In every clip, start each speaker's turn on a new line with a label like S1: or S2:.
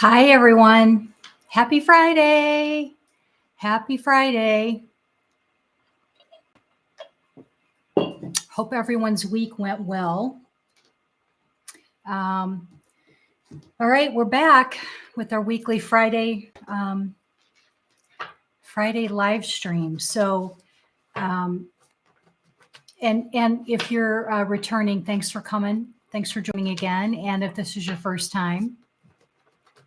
S1: Hi, everyone. Happy Friday. Happy Friday. Hope everyone's week went well. Um, all right, we're back with our weekly Friday live stream. So, and if you're returning, thanks for coming. Thanks for joining again. And if this is your first time,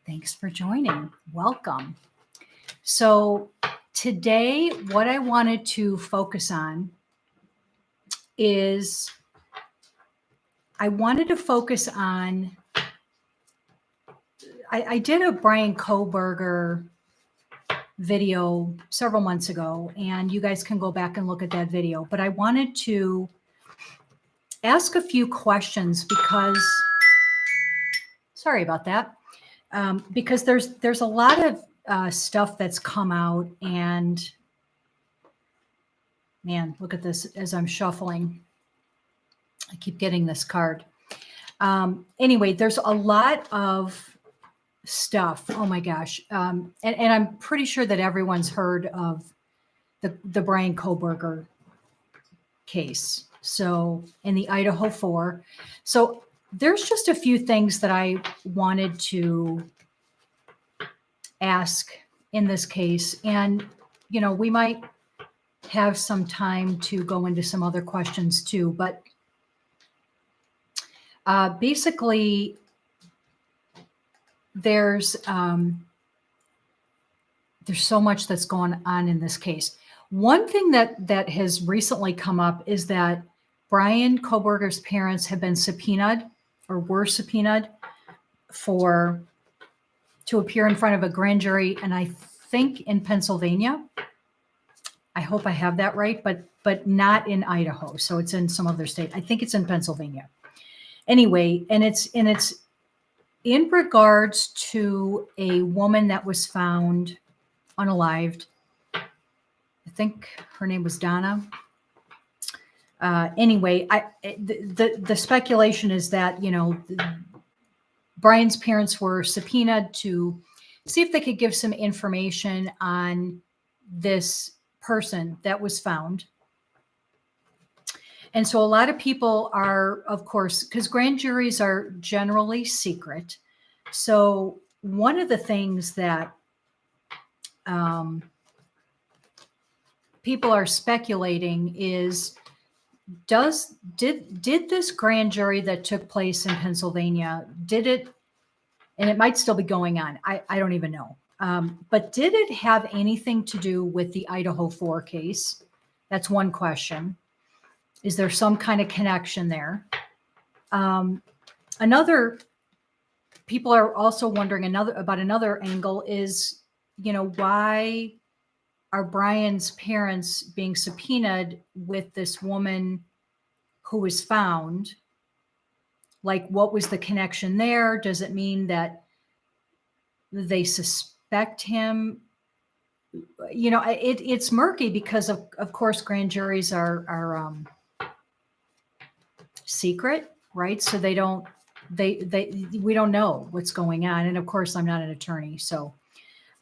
S1: thanks for joining. Welcome. So today, what I wanted to focus on is I wanted to focus on, I did a Brian Koberger video several months ago, and you guys can go back and look at that video. But I wanted to ask a few questions because, sorry about that, because there's a lot of stuff that's come out, and man, look at this as I'm shuffling. I keep getting this card. Anyway, there's a lot of stuff. Oh my gosh. And I'm pretty sure that everyone's heard of the Brian Koberger case. So in the Idaho 4. So there's just a few things that I wanted to ask in this case. And, you know, we might have some time to go into some other questions too, but basically there's so much that's going on in this case. One thing that has recently come up is that Brian Koberger's parents have been subpoenaed or were subpoenaed to appear in front of a grand jury, and I think in Pennsylvania. I hope I have that right, but not in Idaho. So it's in some other state. I think it's in Pennsylvania. Anyway, and it's in regards to a woman that was found unalived. I think her name was Donna. Anyway, the speculation is that, you know, Brian's parents were subpoenaed to see if they could give some information on this person that was found. And so a lot of people are, of course, because grand juries are generally secret. So one of the things that people are speculating is, did this grand jury that took place in Pennsylvania, did it, and it might still be going on, I don't even know, but did it have anything to do with the Idaho 4 case? That's one question. Is there some kind of connection there? Another, people are also wondering about another angle is, you know, why are Brian's parents being subpoenaed with this woman who was found? Like, what was the connection there? Does it mean that they suspect him? You know, it's murky because of course grand juries are secret, right? So we don't know what's going on. And of course, I'm not an attorney, so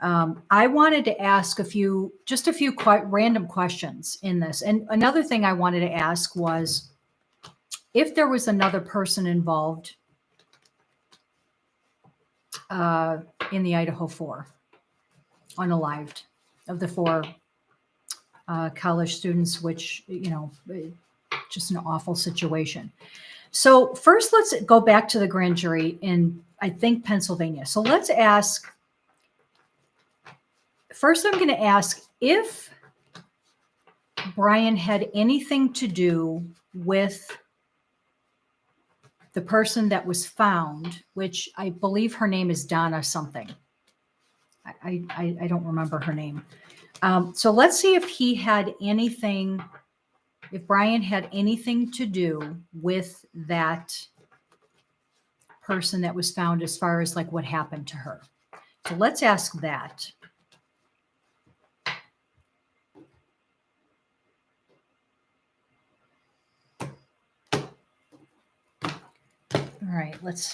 S1: I wanted to ask just a few quite random questions in this. And another thing I wanted to ask was if there was another person involved in the Idaho 4, unalived, of the 4 college students, which, you know, just an awful situation. So first, let's go back to the grand jury in, I think, Pennsylvania. So let's ask, first I'm going to ask if Brian had anything to do with the person that was found, which I believe her name is Donna something. I don't remember her name. So let's see if he had anything, if Brian had anything to do with that person that was found as far as like what happened to her. So let's ask that. All right, let's.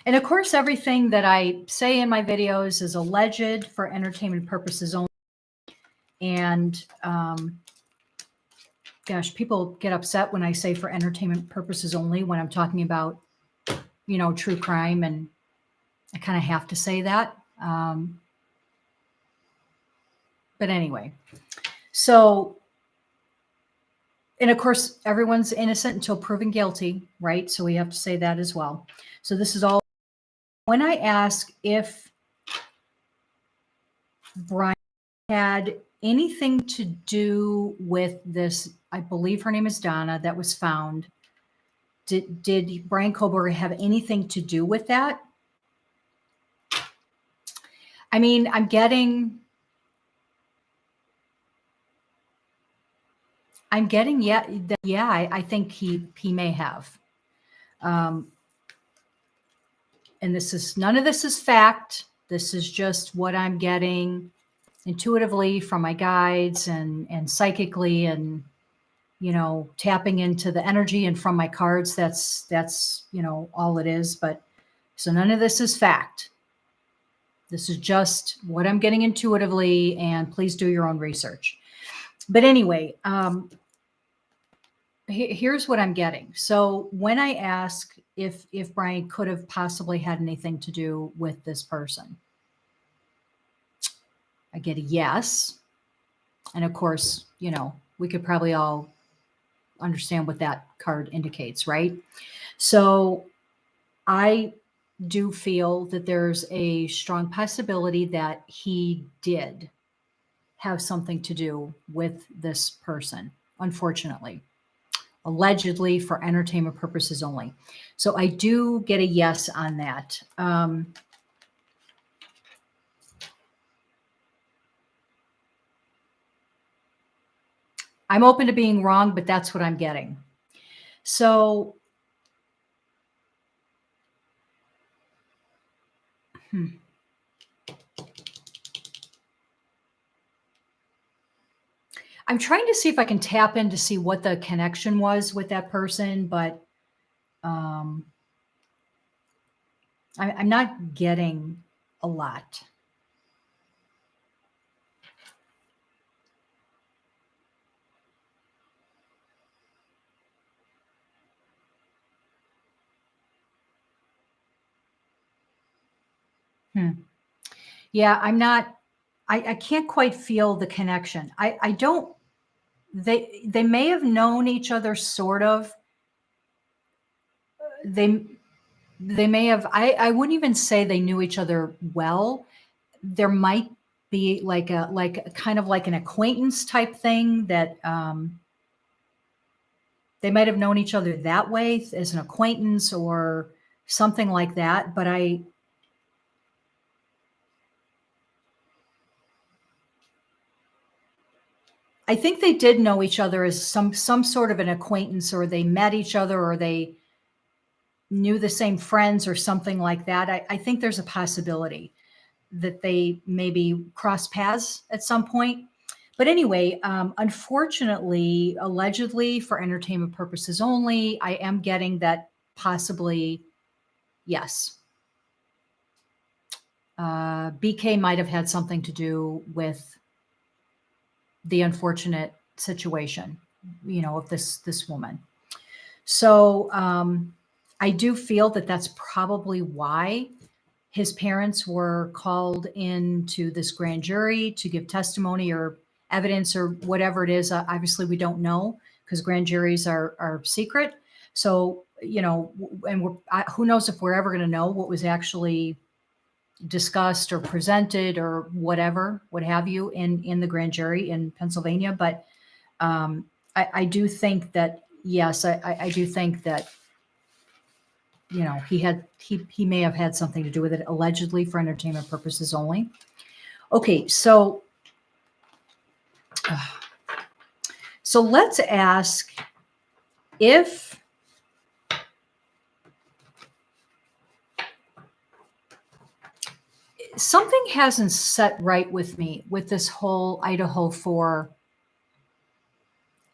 S1: And of course, everything that I say in my videos is alleged for entertainment purposes only. And gosh, people get upset when I say for entertainment purposes only when I'm talking about, true crime. And I kind of have to say that. But anyway, so, and of course, everyone's innocent until proven guilty, right? So we have to say that as well. So this is all. When I ask if Brian had anything to do with this, I believe her name is Donna, that was found. Did Brian Koberger have anything to do with that? I mean, I'm getting, yeah, I think he may have. And none of this is fact. This is just what I'm getting intuitively from my guides and psychically, and tapping into the energy and from my cards. That's all it is. But so none of this is fact. This is just what I'm getting intuitively, and please do your own research. But anyway, here's what I'm getting. So when I ask if Brian could have possibly had anything to do with this person, I get a yes. And of course, we could probably all understand what that card indicates, right? So I do feel that there's a strong possibility that he did have something to do with this person, unfortunately, allegedly for entertainment purposes only. So I do get a yes on that. I'm open to being wrong, but that's what I'm getting. So, I'm trying to see if I can tap in to see what the connection was with that person, but I'm not getting a lot. Yeah, I'm not, I can't quite feel the connection. I don't, they may have known each other sort of. They may have, I wouldn't even say they knew each other well. There might be like kind of like an acquaintance type thing that they might have known each other that way as an acquaintance or something like that. But I think they did know each other as some sort of an acquaintance, or they met each other, or they knew the same friends or something like that. I think there's a possibility that they maybe cross paths at some point. But anyway, unfortunately, allegedly for entertainment purposes only, I am getting that possibly, yes. BK might have had something to do with the unfortunate situation, of this woman. So I do feel that that's probably why his parents were called into this grand jury to give testimony or evidence or whatever it is. Obviously, we don't know because grand juries are secret. So, and who knows if we're ever going to know what was actually discussed or presented or whatever, what have you, in the grand jury in Pennsylvania. But I do think that, yes, I do think that, he may have had something to do with it, allegedly for entertainment purposes only. Okay, so let's ask if something hasn't set right with me with this whole Idaho 4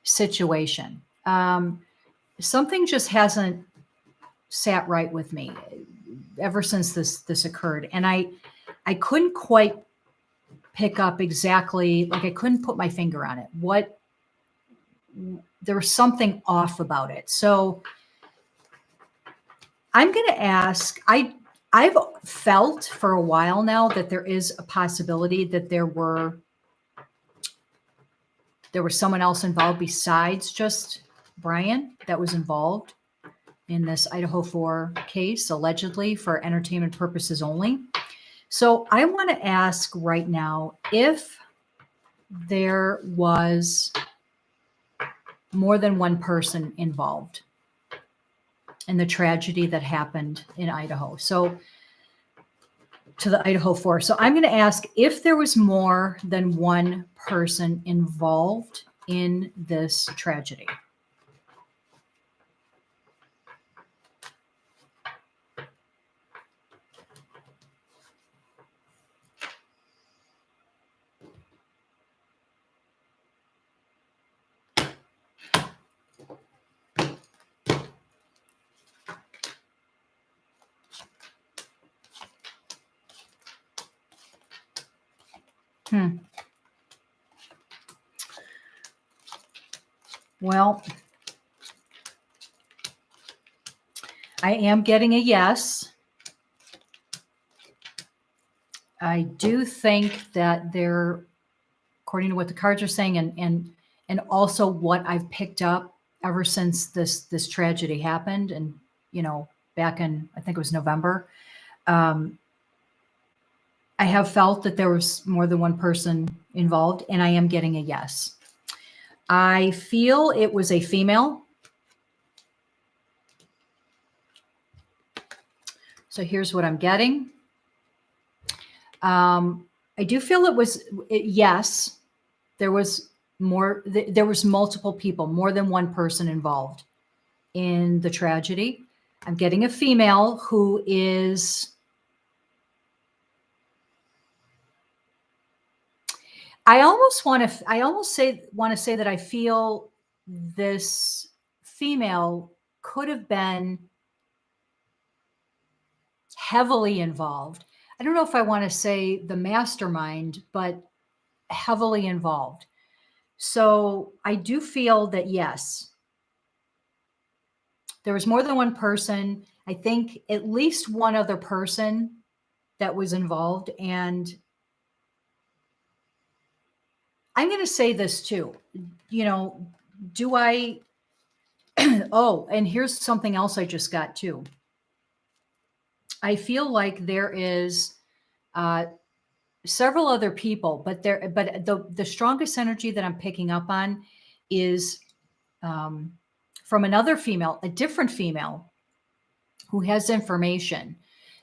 S1: situation. Something just hasn't sat right with me. ever since this occurred, and I couldn't quite pick up exactly, like I couldn't put my finger on it. What there was something off about it. So I'm going to ask. I've felt for a while now that there is a possibility that there was someone else involved besides just Brian that was involved in this Idaho 4 case, allegedly for entertainment purposes only. So I want to ask right now if there was more than one person involved in the tragedy that happened in Idaho. So to the Idaho 4. So I'm going to ask if there was more than one person involved in this tragedy. Well, I am getting a yes. I do think that there, according to what the cards are saying, and also what I've picked up ever since this tragedy happened, and back in, I think it was November, I have felt that there was more than one person involved, and I am getting a yes. I feel it was a female. So here's what I'm getting. I do feel yes, there was more, there was multiple people, more than one person involved in the tragedy. I'm getting a female who is, I almost want to say that I feel this female could have been heavily involved. I don't know if I want to say the mastermind, but heavily involved. So I do feel that, yes, there was more than one person. I think at least one other person that was involved. And I'm going to say this too. Do I? Oh, and here's something else I just got too. I feel like there is several other people, but the strongest energy that I'm picking up on is from another female, a different female who has information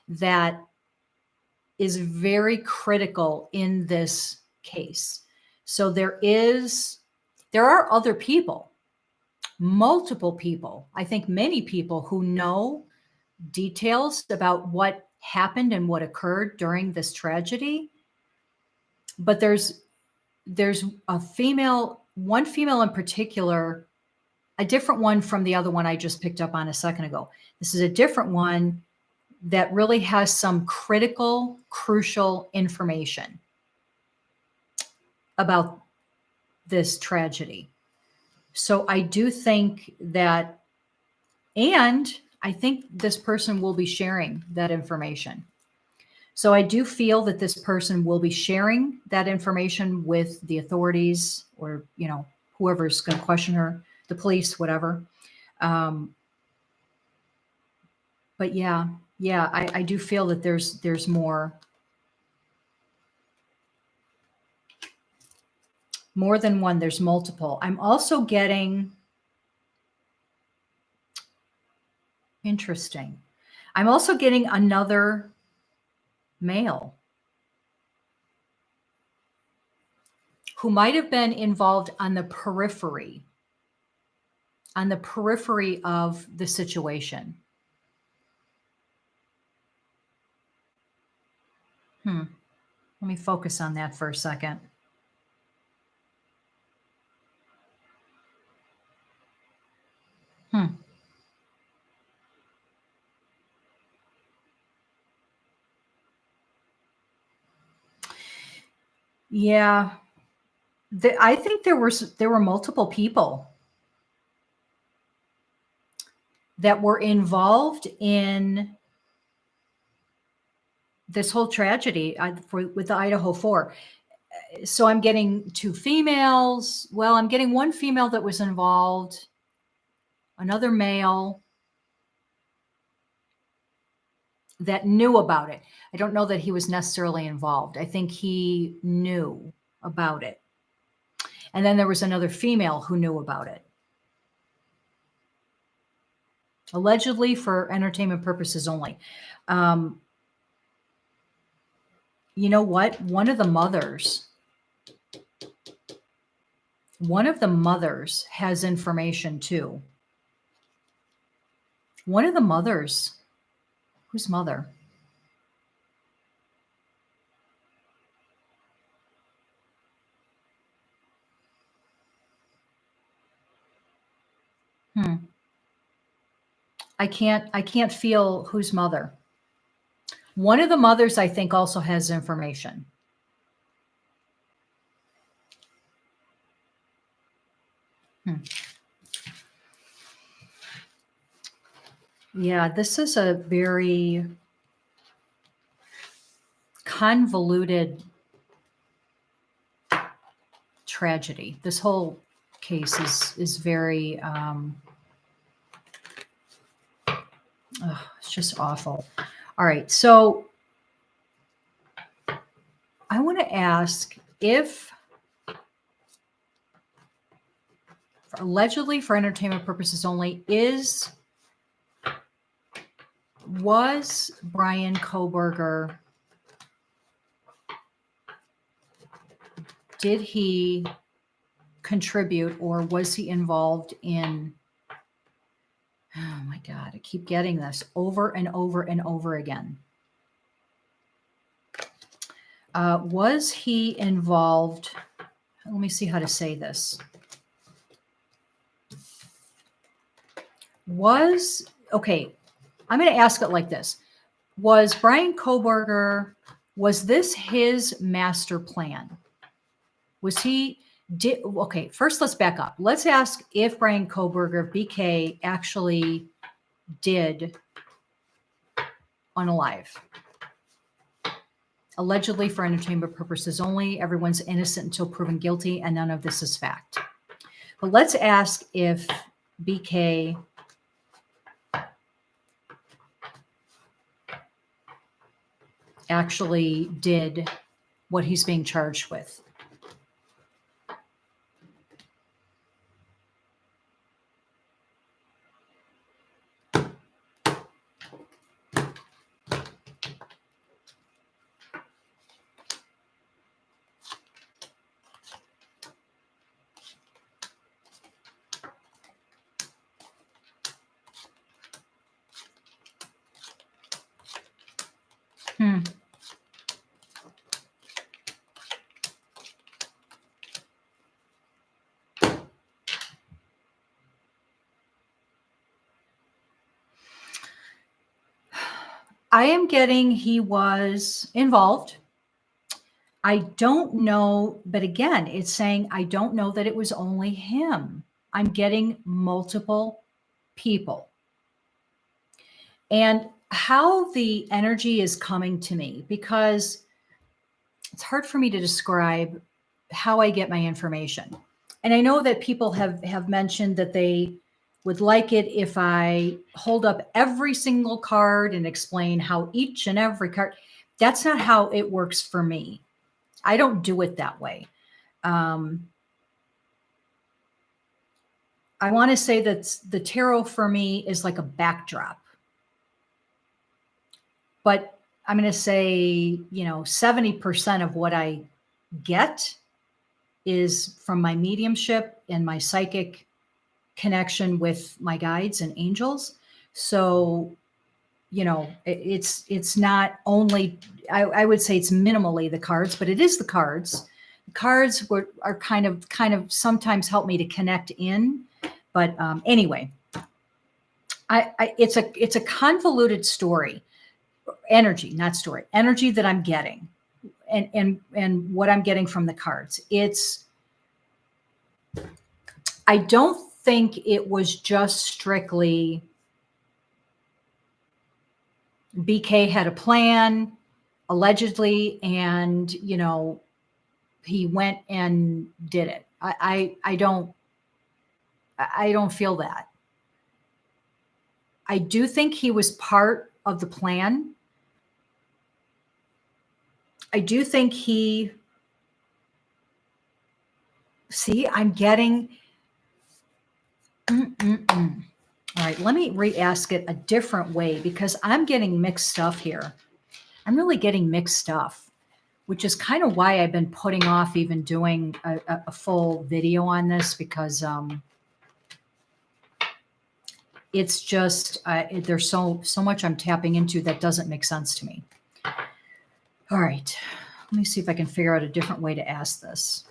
S1: that is very critical in this case. So there are other people, multiple people, I think many people who know details about what happened and what occurred during this tragedy. But there's one female in particular, a different one from the other one I just picked up on a second ago. This is a different one that really has some critical, crucial information about this tragedy. So I do think that, and I think this person will be sharing that information. So I do feel that this person will be sharing that information with the authorities, or, whoever's going to question her, the police, whatever. But yeah, I do feel that there's more than one. There's multiple. I'm also getting, interesting. I'm also getting another male who might have been involved on the periphery of the situation. Let me focus on that for a second. Yeah. I think there were multiple people that were involved in this whole tragedy with the Idaho 4. So I'm getting two females. Well, I'm getting one female that was involved, another male that knew about it. I don't know that he was necessarily involved. I think he knew about it. And then there was another female who knew about it, allegedly for entertainment purposes only. Um, you know what? One of the mothers has information too. One of the mothers, whose mother? Hmm. I can't feel whose mother. One of the mothers I think also has information. Hmm. Yeah, this is a very convoluted tragedy. This whole case is very it's just awful. All right, so I want to ask if allegedly for entertainment purposes only, was Brian Koberger, did he contribute or was he involved in, oh my God, I keep getting this over and over and over again. Was he involved? Let me see how to say this. Okay, I'm going to ask it like this. Was Brian Koberger, was this his master plan? Okay, first let's back up. Let's ask if Brian Koberger, BK, actually did unalive. Allegedly for entertainment purposes only, everyone's innocent until proven guilty, and none of this is fact. But let's ask if BK actually did what he's being charged with. Hmm. I am getting he was involved. I don't know, but again, it's saying I don't know that it was only him. I'm getting multiple people. And how the energy is coming to me, because it's hard for me to describe how I get my information. And I know that people have mentioned that they would like it if I hold up every single card and explain how each and every card. That's not how it works for me. I don't do it that way. I want to say that the tarot for me is like a backdrop. But I'm going to say, 70% of what I get is from my mediumship and my psychic connection with my guides and angels. So, it's not only, I would say it's minimally the cards, but it is the cards. The cards are kind of sometimes help me to connect in. But anyway, it's a convoluted story, energy, not story, energy that I'm getting. and what I'm getting from the cards. I don't think it was just strictly BK had a plan, allegedly, and he went and did it. I don't feel that. I do think he was part of the plan. I do think I'm getting. All right, let me re-ask it a different way because I'm getting mixed stuff here. I'm really getting mixed stuff, which is kind of why I've been putting off even doing a full video on this because it's just there's so much I'm tapping into that doesn't make sense to me. All right, let me see if I can figure out a different way to ask this.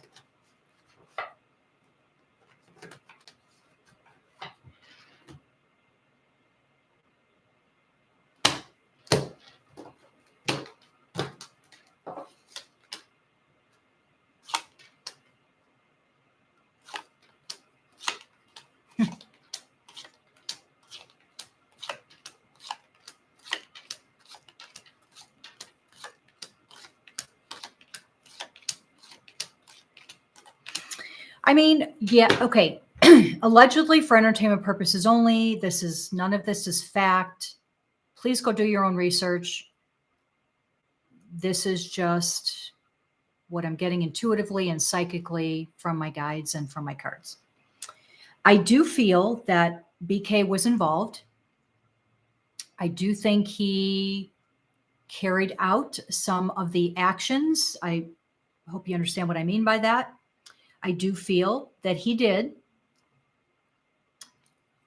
S1: I mean, yeah, okay. Allegedly for entertainment purposes only. None of this is fact. Please go do your own research. This is just what I'm getting intuitively and psychically from my guides and from my cards. I do feel that BK was involved. I do think he carried out some of the actions. I hope you understand what I mean by that. I do feel that he did.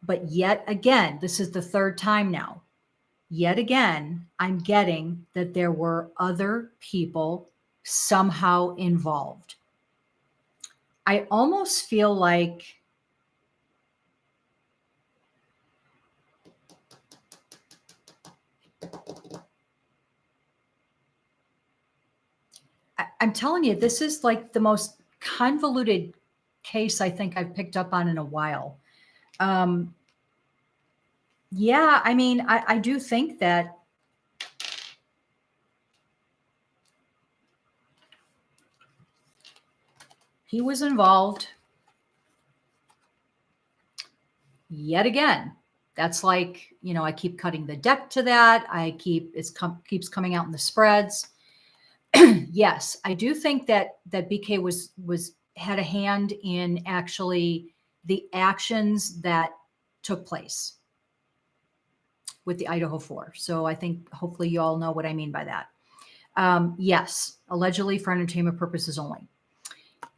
S1: But yet again, this is the third time now. Yet again, I'm getting that there were other people somehow involved. I almost feel like I'm telling you, this is like the most convoluted case I think I've picked up on in a while. Yeah, I mean, I do think that he was involved yet again. That's like, I keep cutting the deck to that. Keeps coming out in the spreads. Yes, I do think that BK had a hand in actually the actions that took place with the Idaho 4. So I think hopefully you all know what I mean by that. Yes, allegedly for entertainment purposes only.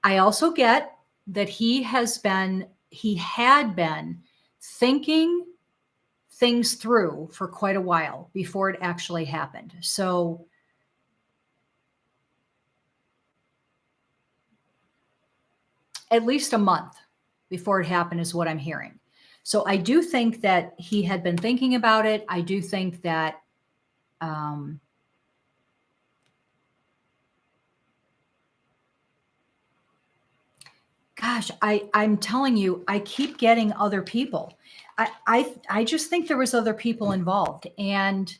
S1: I also get that he had been thinking things through for quite a while before it actually happened. So at least a month before it happened is what I'm hearing. So I do think that he had been thinking about it. I do think that gosh, I'm telling you, I keep getting other people. I just think there was other people involved, and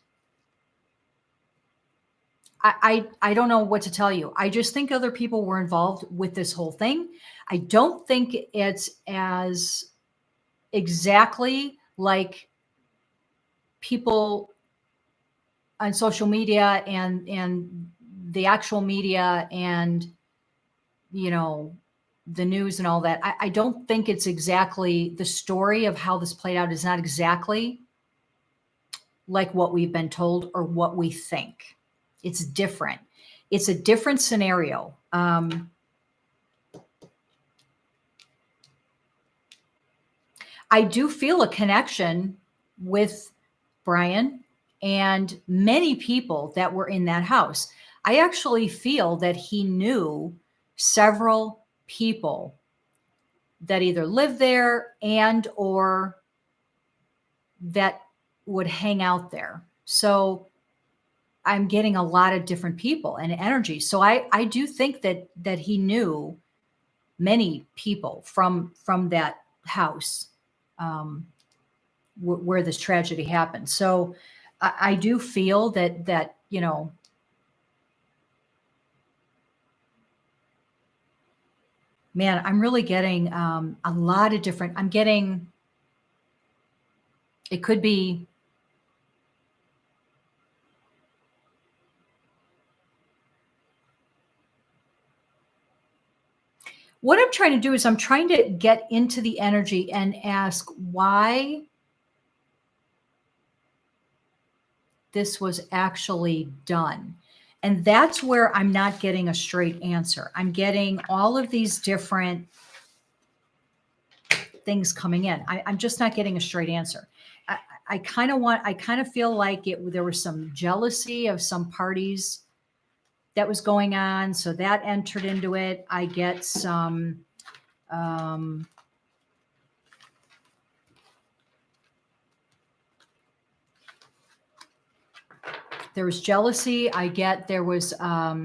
S1: I don't know what to tell you. I just think other people were involved with this whole thing. I don't think it's as exactly like people on social media and the actual media and the news and all that. I don't think it's exactly the story of how this played out is not exactly like what we've been told or what we think. It's different. It's a different scenario. I do feel a connection with Brian and many people that were in that house. I actually feel that he knew several people that either lived there and or that would hang out there. So I'm getting a lot of different people and energy. So I do think that he knew many people from that house, um, where this tragedy happened. So I do feel that man, I'm really getting a lot of different. I'm getting. It could be. What I'm trying to do is I'm trying to get into the energy and ask why this was actually done. And that's where I'm not getting a straight answer. I'm getting all of these different things coming in. I'm just not getting a straight answer. I kind of feel like there was some jealousy of some parties that was going on. So that entered into it. I get some, um, there was jealousy. I get there was, how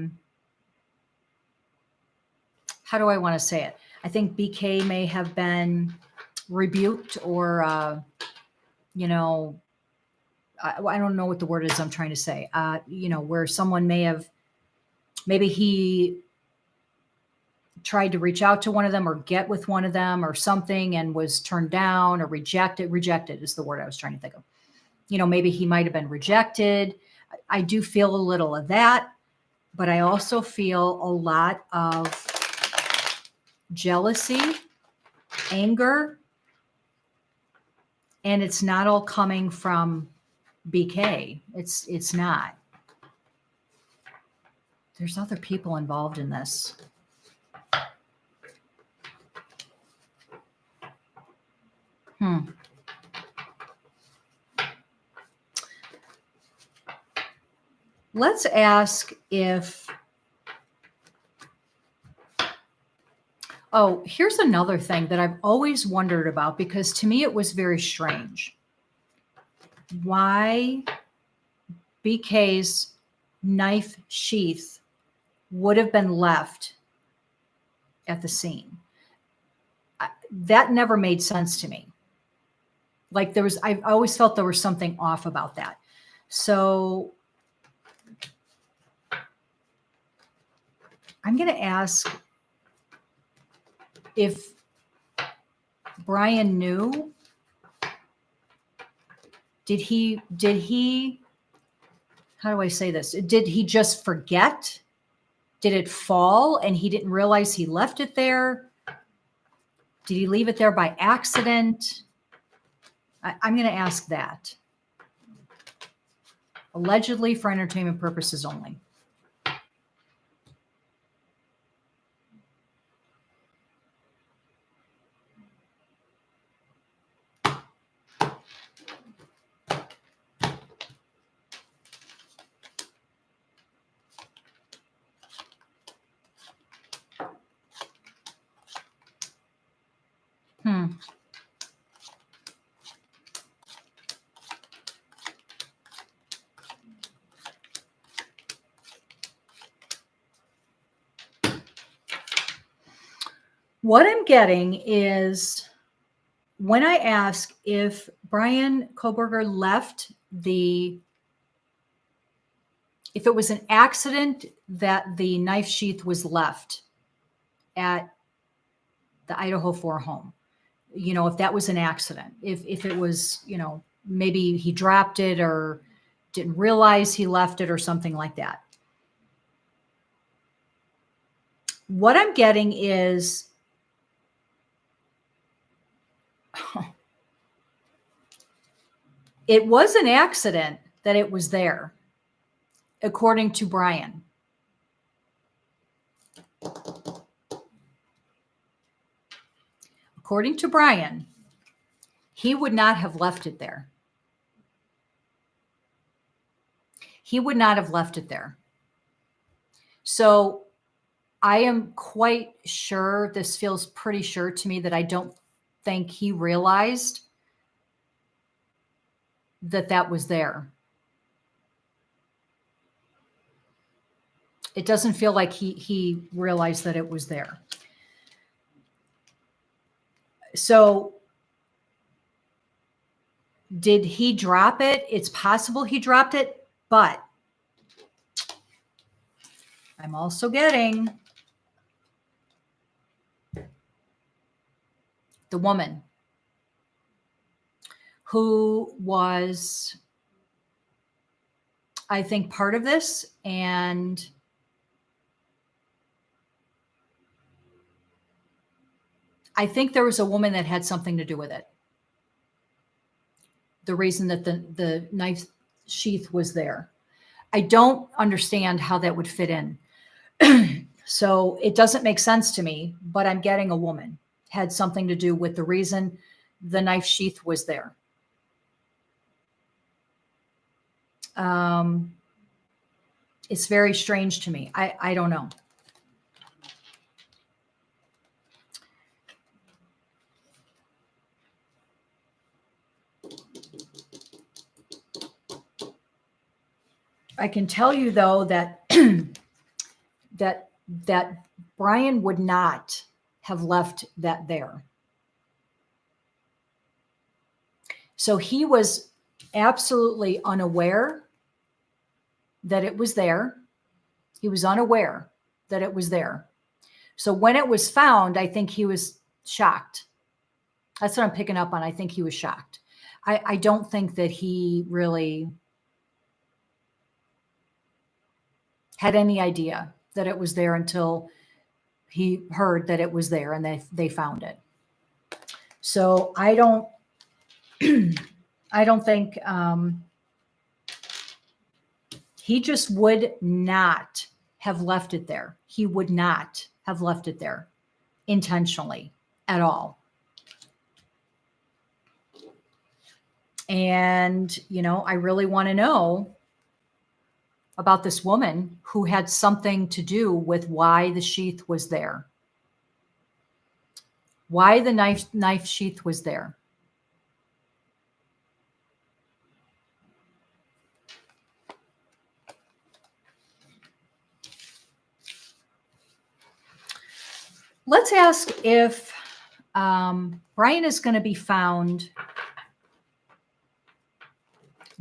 S1: do I want to say it? I think BK may have been rebuked or, you know, I don't know what the word is I'm trying to say. Where someone maybe he tried to reach out to one of them or get with one of them or something and was turned down or rejected. Rejected is the word I was trying to think of. Maybe he might have been rejected. I do feel a little of that, but I also feel a lot of jealousy, anger, and it's not all coming from BK. It's not. There's other people involved in this. Let's ask if, oh, here's another thing that I've always wondered about because to me it was very strange. Why BK's knife sheath would have been left at the scene. That never made sense to me. Like I always felt there was something off about that. So I'm going to ask if Brian knew. Did he, how do I say this? Did he just forget? Did it fall and he didn't realize he left it there? Did he leave it there by accident? I'm going to ask that. Allegedly for entertainment purposes only. What I'm getting is when I ask if Brian Koberger left if it was an accident that the knife sheath was left at the Idaho 4 home, if that was an accident, if it was, maybe he dropped it or didn't realize he left it or something like that. What I'm getting is it was an accident that it was there, according to Brian. According to Brian, he would not have left it there. He would not have left it there. So I am quite sure, this feels pretty sure to me, that I don't think he realized that was there. It doesn't feel like he realized that it was there. So did he drop it? It's possible he dropped it, but I'm also getting the woman who was, I think, part of this. And I think there was a woman that had something to do with it. The reason that the knife sheath was there. I don't understand how that would fit in. So it doesn't make sense to me, but I'm getting a woman had something to do with the reason the knife sheath was there. It's very strange to me. I don't know. I can tell you though that that Brian would not have left that there. So he was absolutely unaware that it was there. He was unaware that it was there. So when it was found, I think he was shocked. That's what I'm picking up on. I think he was shocked. I don't think that he really had any idea that it was there until he heard that it was there and they found it. So I don't think he just would not have left it there. He would not have left it there intentionally at all. And, I really want to know about this woman who had something to do with why the sheath was there. Why the knife sheath was there. Let's ask if Brian is going to be found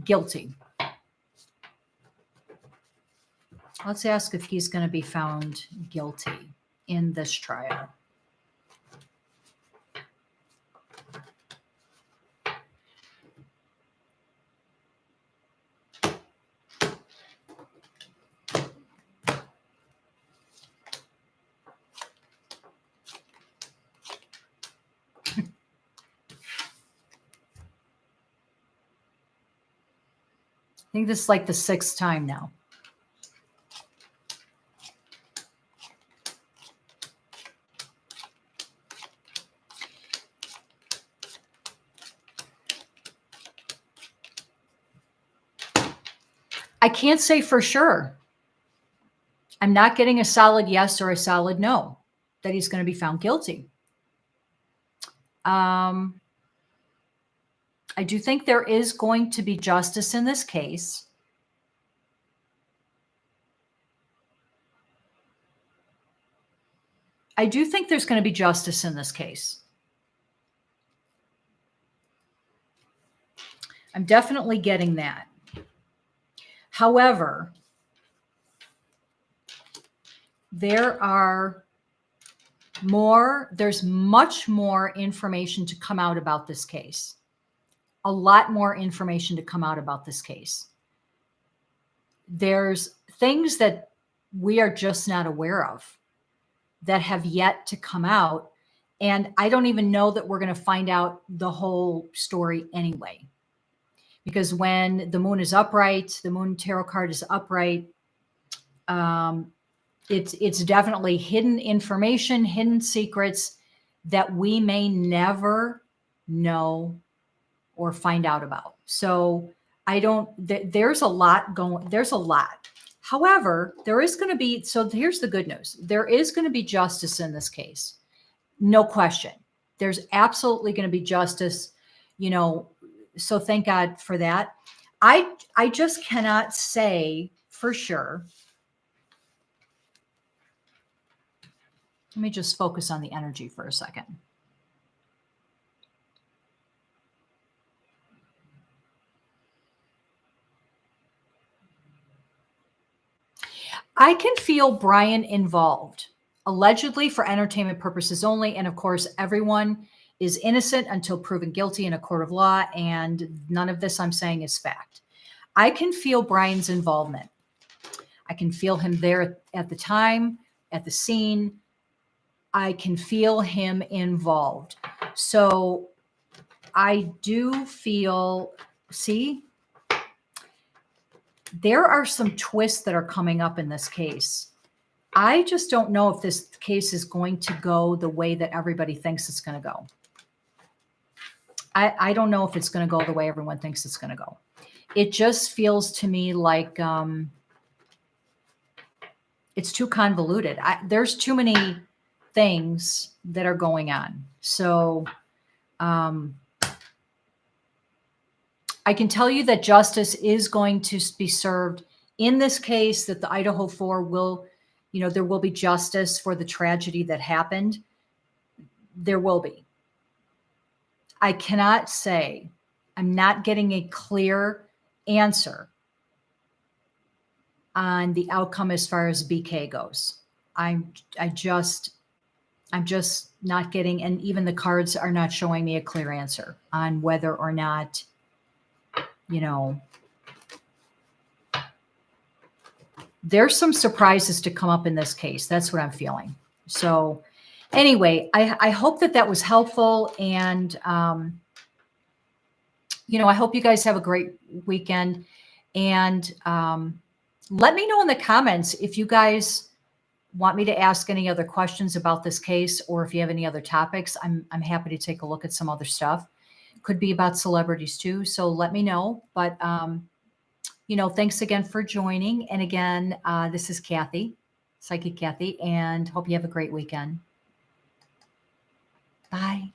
S1: guilty. Let's ask if he's going to be found guilty in this trial. I think this is like the 6th time now. I can't say for sure. I'm not getting a solid yes or a solid no that he's going to be found guilty. I do think there is going to be justice in this case. I do think there's going to be justice in this case. I'm definitely getting that. However, there's much more information to come out about this case. A lot more information to come out about this case. There's things that we are just not aware of that have yet to come out. And I don't even know that we're going to find out the whole story anyway. Because when the moon is upright, the moon tarot card is upright, it's definitely hidden information, hidden secrets that we may never know or find out about. So there's a lot going, there's a lot. However, there is going to be, so here's the good news. There is going to be justice in this case. No question. There's absolutely going to be justice, so thank God for that. I just cannot say for sure Let me just focus on the energy for a second. I can feel Brian involved, allegedly for entertainment purposes only. And of course, everyone is innocent until proven guilty in a court of law. And none of this I'm saying is fact. I can feel Brian's involvement. I can feel him there at the time, at the scene. I can feel him involved. So I do feel, see, there are some twists that are coming up in this case. I just don't know if this case is going to go the way that everybody thinks it's going to go. I don't know if it's going to go the way everyone thinks it's going to go. It just feels to me like it's too convoluted. There's too many things that are going on. So I can tell you that justice is going to be served in this case, that the Idaho 4 will, there will be justice for the tragedy that happened. There will be. I cannot say, I'm not getting a clear answer on the outcome as far as BK goes. I'm just not getting, and even the cards are not showing me a clear answer on whether or not, there's some surprises to come up in this case. That's what I'm feeling. So anyway, I hope that was helpful. And, I hope you guys have a great weekend. And let me know in the comments if you guys want me to ask any other questions about this case, or if you have any other topics. I'm happy to take a look at some other stuff. Could be about celebrities too. So let me know. But, thanks again for joining. And again, this is Kathy, Psychic Kathy, and hope you have a great weekend. Bye.